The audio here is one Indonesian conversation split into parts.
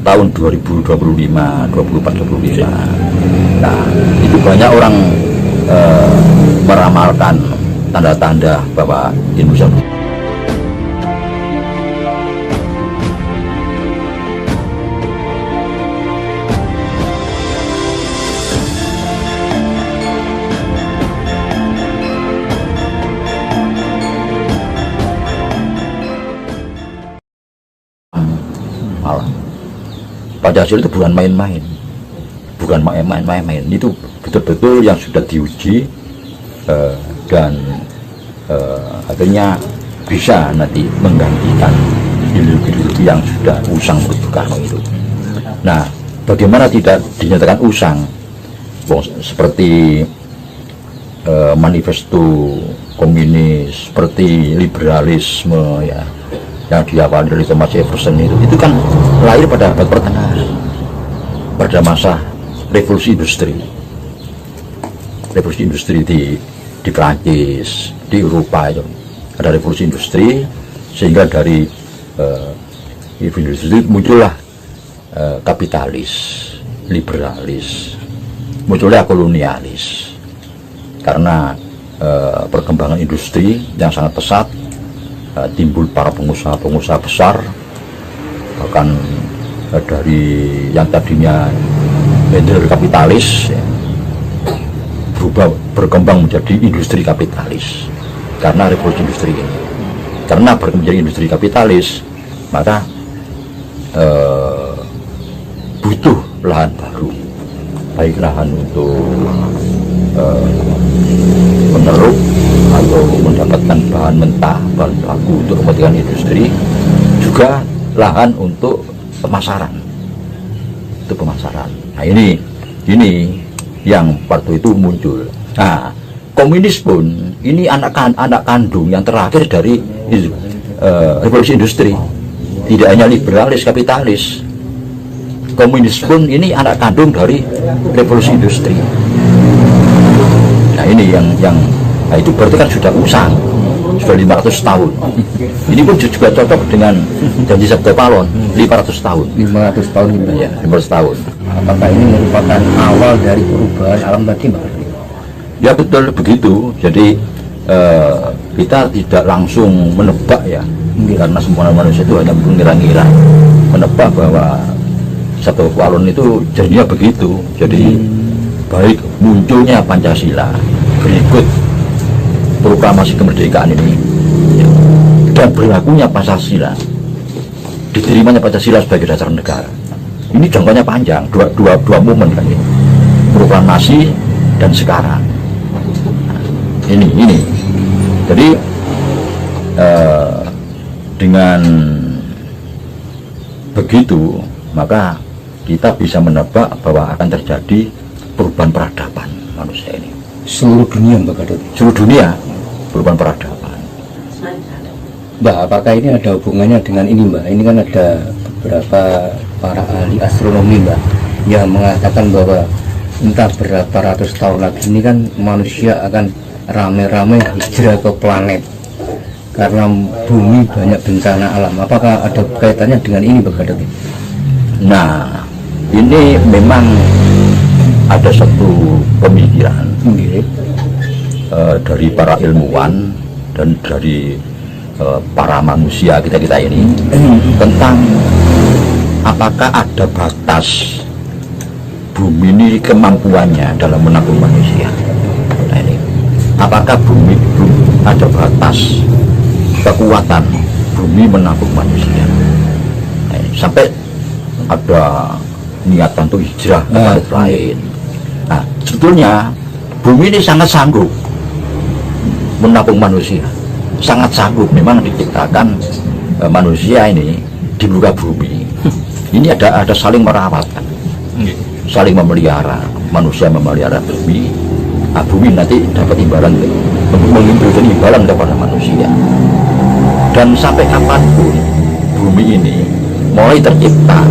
tahun 2025, 24, 25. Nah, itu banyak orang meramalkan tanda-tanda bahwa Indonesia malah Pancasila itu bukan main-main, bukan main-main, itu betul-betul yang sudah diuji dan akhirnya bisa nanti menggantikan ideologi yang sudah usang menurut Bung Karno itu. Nah, bagaimana tidak dinyatakan usang? Seperti manifesto komunis, seperti liberalisme ya, yang diawali dari Thomas Jefferson itu kan lahir pada abad pertengahan, pada masa revolusi industri di Prancis, di Eropa itu ada revolusi industri, sehingga dari industri muncullah kapitalis, liberalis, munculnya kolonialis karena perkembangan industri yang sangat pesat. Timbul para pengusaha besar, bahkan dari yang tadinya vendor kapitalis ya, berkembang menjadi industri kapitalis karena revolusi industri ini. Karena berkembang menjadi industri kapitalis, maka butuh lahan baru, baik lahan untuk meneruk atau mendapatkan bahan mentah, bahan baku untuk kepentingan industri, juga lahan untuk pemasaran, Nah ini yang waktu itu muncul. Nah, komunis pun ini anak kandung yang terakhir dari revolusi industri. Tidak hanya liberalis, kapitalis, komunis pun ini anak kandung dari revolusi industri. Nah ini yang nah itu berarti kan sudah usang, sudah 500 tahun. Ini pun juga cocok dengan janji Sabda Palon, 500 tahun. 500 tahun ya, 500 tahun. Apakah ini merupakan awal dari perubahan alam tadi, Mbak? Ya betul begitu. Jadi kita tidak langsung menebak ya, karena semua manusia itu hanya mengira-ngira, menebak bahwa Sabda Palon itu jadinya begitu. Jadi baik munculnya Pancasila, berikut proklamasi kemerdekaan ini, dan berlakunya Pancasila, diterimanya Pancasila sebagai dasar negara. Ini jangkauannya panjang, dua momen kan ini, proklamasi dan sekarang. Ini. Jadi dengan begitu maka kita bisa menebak bahwa akan terjadi perubahan peradaban manusia ini. Seluruh dunia, Mbak Gatot? Seluruh dunia, perubahan peradaban. Mbak, apakah ini ada hubungannya dengan ini, Mbak? Ini kan ada beberapa para ahli astronomi, Mbak, yang mengatakan bahwa entah berapa ratus tahun lagi ini kan manusia akan rame-rame hijrah ke planet karena bumi banyak bencana alam. Apakah ada kaitannya dengan ini, Mbak Gatot? Nah, ini memang ada satu pemikiran dari para ilmuwan dan dari para manusia kita ini tentang apakah ada batas bumi ini kemampuannya dalam menampung manusia. Nah ini, apakah bumi itu ada batas kekuatan bumi menampung manusia? Nah, ini, sampai ada niatan untuk hijrah ke planet lain. Nah, sebetulnya bumi ini sangat sanggup menampung manusia, sangat sanggup. Memang diciptakan manusia ini di muka bumi. Ini ada saling merawat kan, saling memelihara. Manusia memelihara bumi, nah, bumi nanti dapat imbalan, mengimpulkan imbalan kepada manusia. Dan sampai kapanpun bumi ini mulai tercipta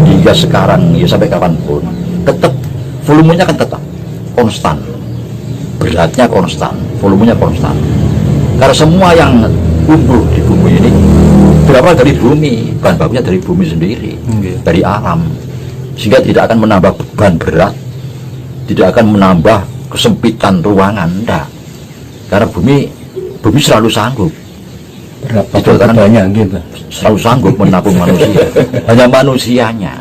hingga sekarang ya, sampai kapanpun tetap volumenya kan tetap konstan, beratnya konstan, volumenya konstan. Karena semua yang tumbuh di bumi ini berawal dari bumi, bahan bakunya dari bumi sendiri, dari alam, sehingga tidak akan menambah beban berat, tidak akan menambah kesempitan ruangan, enggak, karena bumi selalu sanggup. Berapa Itu kan banyak gitu. selalu sanggup menampung manusia. Hanya manusianya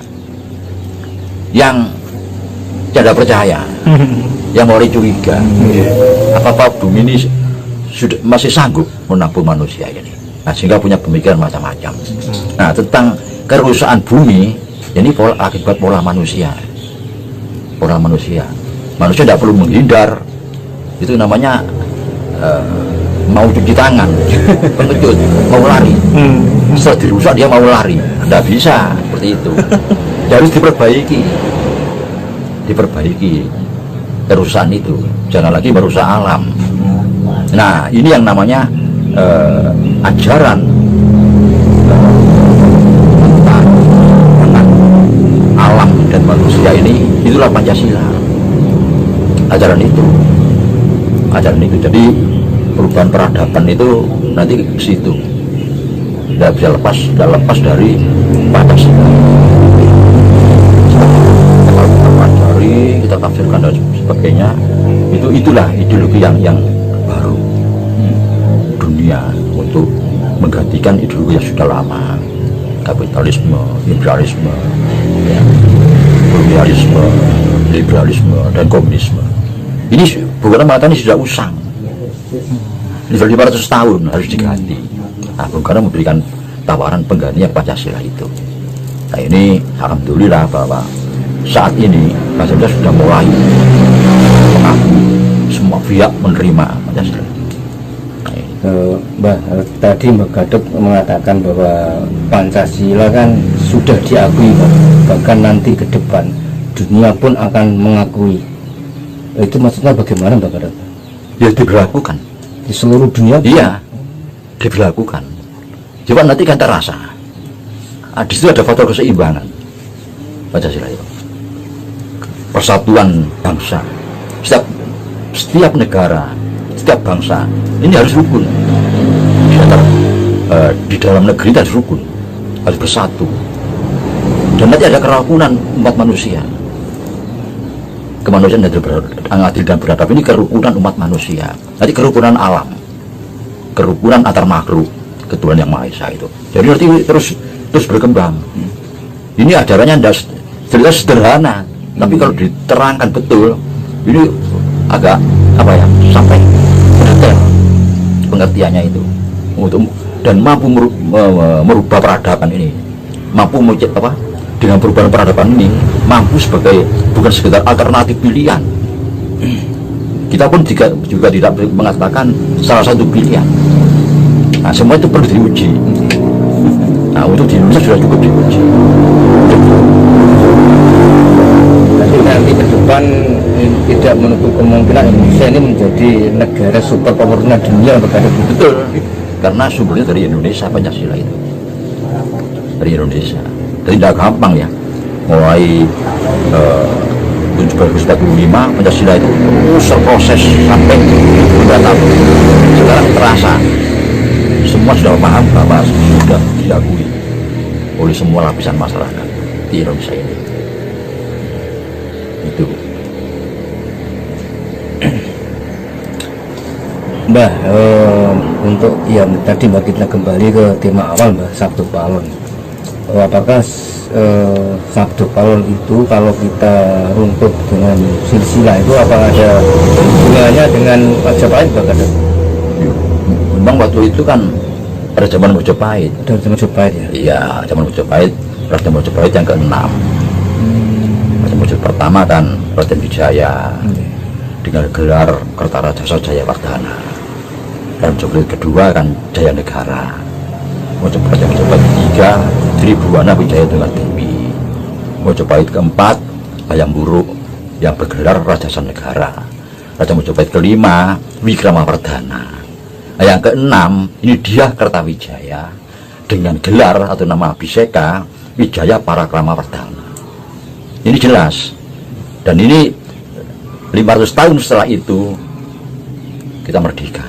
yang tidak percaya, yang mulai curiga. Apa bumi ini sudah masih sanggup menampung manusia ini? Nah, sehingga punya pemikiran macam-macam. Nah, tentang kerusakan bumi ini akibat pola manusia. Pola manusia. Manusia tidak perlu menghindar. Itu namanya mau cuci tangan, pengecut, mau lari. Setelah dirusak dia mau lari, tidak bisa seperti itu. Dia harus diperbaiki kerusakan itu, jangan lagi merusak alam. Nah, ini yang namanya ajaran tentang alam dan manusia ini, itulah Pancasila. Ajaran itu. Jadi perubahan peradaban itu nanti ke situ, tidak bisa lepas dari Pancasila. Kita pelajari, kita tafsirkan dan sebagainya, itulah ideologi yang baru dunia untuk menggantikan ideologi yang sudah lama, kapitalisme, imperialisme, ya, kolonialisme, liberalisme, dan komunisme. Ini bukan mengatakan ini sudah usang. Sudah 500 tahun harus diganti. Nah, Bung Karno memberikan tawaran penggantinya Pancasila itu. Nah, ini alhamdulillah bahwa saat ini Pancasila sudah mulai mengakui, semua pihak menerima Pancasila. Mbah, tadi Mbak Gadot mengatakan bahwa Pancasila kan sudah diakui, bahkan nanti ke depan dunia pun akan mengakui. Itu maksudnya bagaimana Mbak Gadot? Ya diberlakukan Di seluruh dunia? iya, diberlakukan. Coba nanti kan terasa. Di situ ada faktor keseimbangan Pancasila itu, persatuan bangsa. Setiap negara, setiap bangsa ini harus rukun. Di dalam negeri harus rukun, harus bersatu. Dan nanti ada kerukunan umat manusia. Kemanusiaan yang adil dan beradab ini kerukunan umat manusia. Nanti kerukunan alam, kerukunan antar makhluk, ketuhanan yang Maha Esa itu. Jadi nanti terus berkembang. Ini ajarannya tidak sederhana, tapi kalau diterangkan betul, ini agak sampai detail pengertiannya itu, dan mampu merubah peradaban ini, mampu dengan perubahan peradaban ini mampu bukan sekedar alternatif pilihan. Kita pun juga tidak mengatakan salah satu pilihan. Nah, semua itu perlu diuji. Nah, untuk di Indonesia sudah cukup diuji. Nanti ke depan tidak menutup kemungkinan Indonesia ini menjadi negara super power dunia. Betul, karena sumbernya dari Indonesia Pancasila itu, dari Indonesia. Jadi tidak gampang ya, mulai 1745 Pancasila itu terus proses sampai tahun. Sekarang terasa semua sudah paham bahwa sudah diakui oleh semua lapisan masyarakat di Indonesia ini. Itu. Mbah, untuk tadi Mbak, kita kembali ke tema awal Mbah, Sabdo Palon. Apakah Sabdo Palon itu kalau kita runtuh dengan silsilah itu apa ada hubungannya dengan Majapahit Mbak Gadot? Memang waktu itu kan pada zaman Majapahit. Pada zaman Majapahit ya? Iya, zaman Majapahit, Raja Majapahit yang ke-6. Raja Majapahit pertama kan Raden Wijaya dengan gelar Kertarajasa Jayawardhana. Dan Majapahit kedua kan Jayanegara. Majapahit ketiga Tribuwana Wijaya Tunggal-Dewi. Majapahit keempat Hayam Wuruk yang bergelar Rajasa Negara. Raja Majapahit kelima Wikramawardhana. Yang keenam ini dia Kertawijaya dengan gelar atau nama Abhiseka Wijaya Parakramawardhana. Ini jelas. Dan ini 500 tahun setelah itu kita merdeka.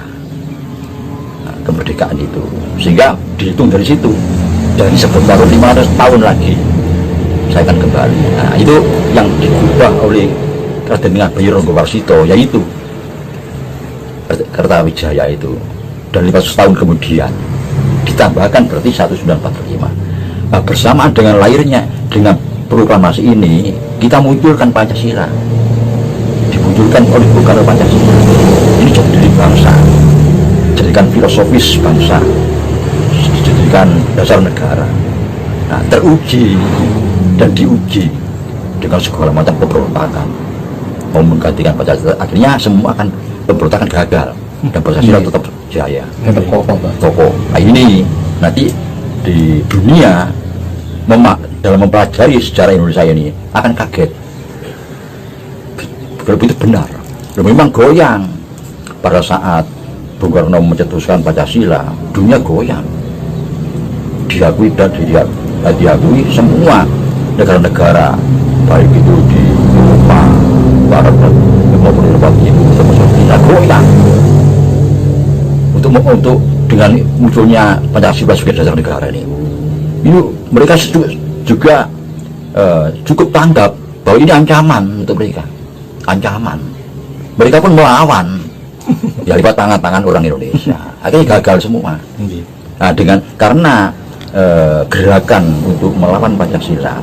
Nah, kemerdekaan itu, sehingga dihitung dari situ, dari sebentar 500 tahun lagi saya akan kembali. Nah, itu yang diubah oleh Raden Ngabaya Ranggawarsita, yaitu Kertawijaya itu, dan 500 tahun kemudian ditambahkan berarti 1945. Nah, bersamaan dengan lahirnya, dengan proklamasi ini, kita munculkan Pancasila, dimunculkan oleh Bung Karno Pancasila. Ini jadi diri bangsa, jadikan filosofis bangsa, dijadikan dasar negara. Nah, teruji dan diuji dengan segala macam pemberontakan, mau menggantikan Pancasila, akhirnya semua akan pemberontakan gagal dan Pancasila tetap jaya, tetap kokoh. Nah, ini nanti di dunia dalam mempelajari sejarah Indonesia ini akan kaget kalau itu benar. Memang goyang pada saat Bung Karno mencetuskan Pancasila, dunia goyang, diakui dan diakui semua negara-negara, baik itu di Eropa Barat maupun Eropa Timur, termasuk goyang untuk dengan munculnya Pancasila sebagai dasar negara ini. Ini mereka juga cukup tanggap bahwa ini ancaman untuk mereka, ancaman. Mereka pun melawan, ya lewat tangan-tangan orang Indonesia. Akhirnya gagal semua. Nah, karena gerakan untuk melawan Pancasila,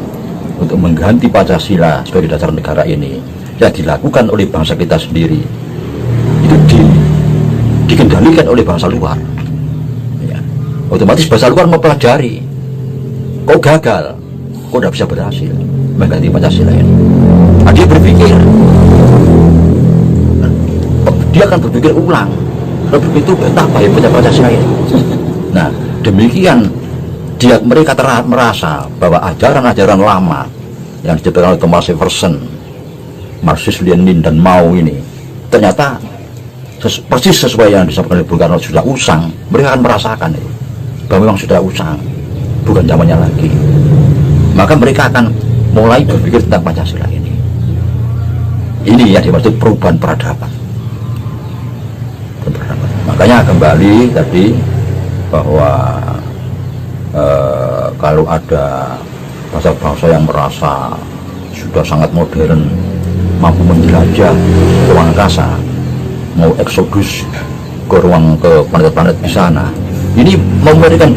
untuk mengganti Pancasila sebagai dasar negara ini, yang dilakukan oleh bangsa kita sendiri, itu dikendalikan oleh bangsa luar. Ya. Otomatis bangsa luar mempelajari, kok gagal, kok tidak bisa berhasil mengganti Pancasila ini. Nah, dia berpikir, dia akan berpikir ulang, itu betapa hebatnya Pancasila ini. Nah, demikian mereka merasa bahwa ajaran-ajaran lama yang diciptakan oleh Thomas Jefferson, Marxis, Lenin, dan Mao ini ternyata persis sesuai yang disampaikan oleh Bung Karno, sudah usang. Mereka akan merasakan itu, bahwa memang sudah usang, bukan zamannya lagi. Maka mereka akan mulai berpikir tentang Pancasila ini. Ini yang dimaksud perubahan peradaban. Makanya kembali tadi bahwa kalau ada bangsa-bangsa yang merasa sudah sangat modern, mampu menjelajah ruang angkasa, mau eksodus ke planet-planet di sana, ini memberikan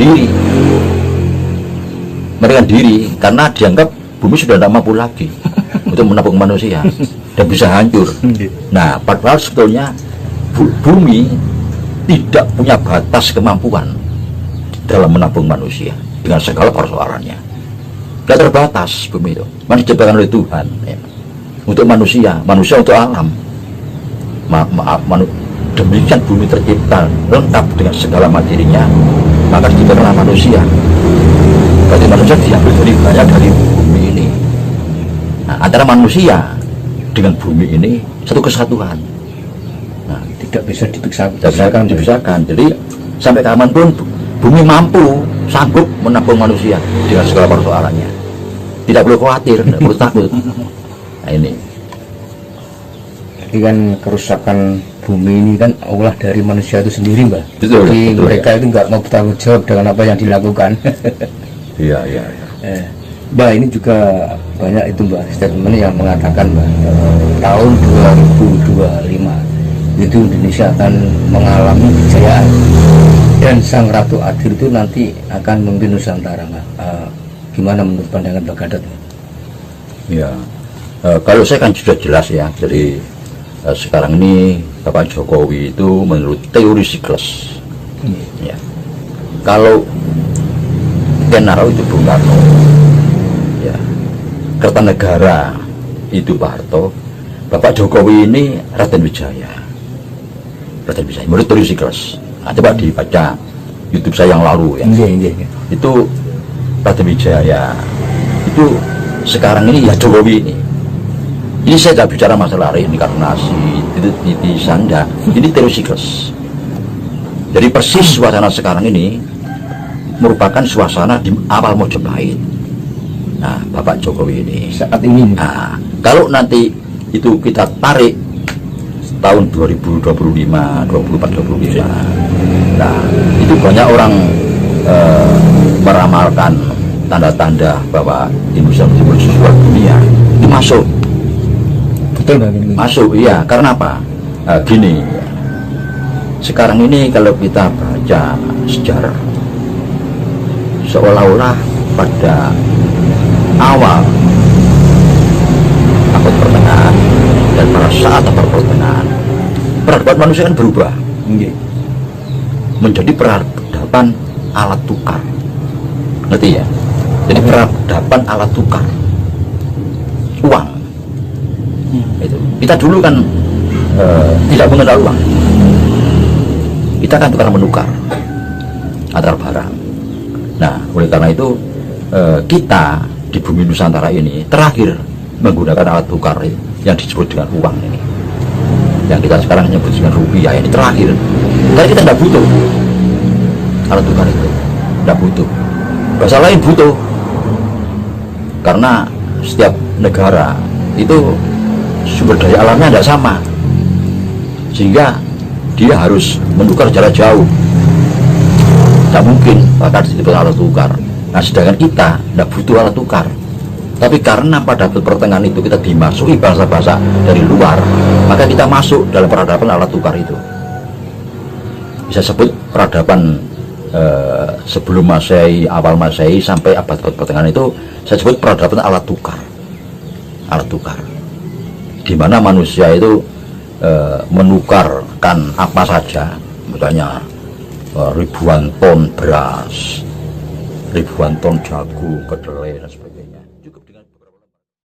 diri karena dianggap bumi sudah tidak mampu lagi untuk menampung manusia dan bisa hancur. Nah, padahal sebetulnya bumi tidak punya batas kemampuan dalam menampung manusia dengan segala persoalannya. Tidak terbatas bumi itu, masih diciptakan oleh Tuhan ya. Untuk manusia untuk alam. Demikian bumi tercipta lengkap dengan segala materinya, maka diciptakanlah manusia. Berarti manusia diambil dari banyak dari bumi ini. Nah, antara manusia dengan bumi ini satu kesatuan. Nah, tidak bisa dipisahkan. Jadi sampai kapanpun bumi mampu, sanggup menampung manusia dengan segala persoalannya. Tidak perlu khawatir, tidak perlu takut. Nah, ini. Jadi kan kerusakan bumi ini kan ulah dari manusia itu sendiri, Mbak. Betul, jadi betul, mereka itu nggak mau bertanggung jawab dengan apa yang dilakukan. Iya. Mbak, ini juga banyak itu, Mbak, statement yang mengatakan, Mbak, tahun 2025 itu Indonesia akan mengalami kejayaan dan Sang Ratu Adil itu nanti akan memimpin Nusantara, Mbak. Gimana menurut pandangan Mbak Gatot? Ya, kalau saya kan sudah jelas ya. Jadi sekarang ini Bapak Jokowi itu menurut teori siklus. Ya, kalau General itu Bung Karno, ya, Kertanegara itu Pak Harto, Bapak Jokowi ini Raden Wijaya. Menurut teori siklus. Nah, coba dibaca YouTube saya yang lalu ya. Itu Raden Wijaya. Itu sekarang ini ya Jokowi ini. Ini saya tidak bicara masalah reinkarnasi, titisan, ya. Ini teori siklus. Jadi persis suasana sekarang ini merupakan suasana di awal Mojopahit. Nah, Bapak Jokowi ini saat ini. Nah, kalau nanti itu kita tarik tahun 2025, 24, 25. Nah, itu banyak orang meramalkan tanda-tanda bahwa Indonesia menjadi sesuatu dunia itu masuk. Betul Pak Kiai. Masuk, iya. Karena apa? Gini, sekarang ini kalau kita baca sejarah, seolah-olah pada awal abad pertengahan dan pada saat abad pertengahan, peradaban manusia kan berubah menjadi peradaban alat tukar. Ngerti ya? Jadi peradaban alat tukar, uang. Itu. Kita dulu kan tidak mengenal uang. Kita kan tukar menukar antar barang. Nah, oleh karena itu kita di bumi Nusantara ini terakhir menggunakan alat tukar yang disebut dengan uang ini, yang kita sekarang menyebut dengan rupiah ini terakhir. Karena kita tidak butuh alat tukar itu, tidak butuh. Bahasa lain butuh, karena setiap negara itu sumber daya alamnya tidak sama, sehingga dia harus menukar jarak jauh. Tidak mungkin bahkan disebut alat tukar. Nah, sedangkan kita tidak butuh alat tukar, tapi karena pada pertengahan itu kita dimasuki bangsa-bangsa dari luar, maka kita masuk dalam peradaban alat tukar itu. Bisa sebut peradaban sebelum Masehi, awal Masehi sampai abad pertengahan itu saya sebut peradaban alat tukar. Alat tukar, di mana manusia itu menukarkan apa saja, misalnya ribuan ton beras, ribuan ton jagung, kedelai dan sebagainya.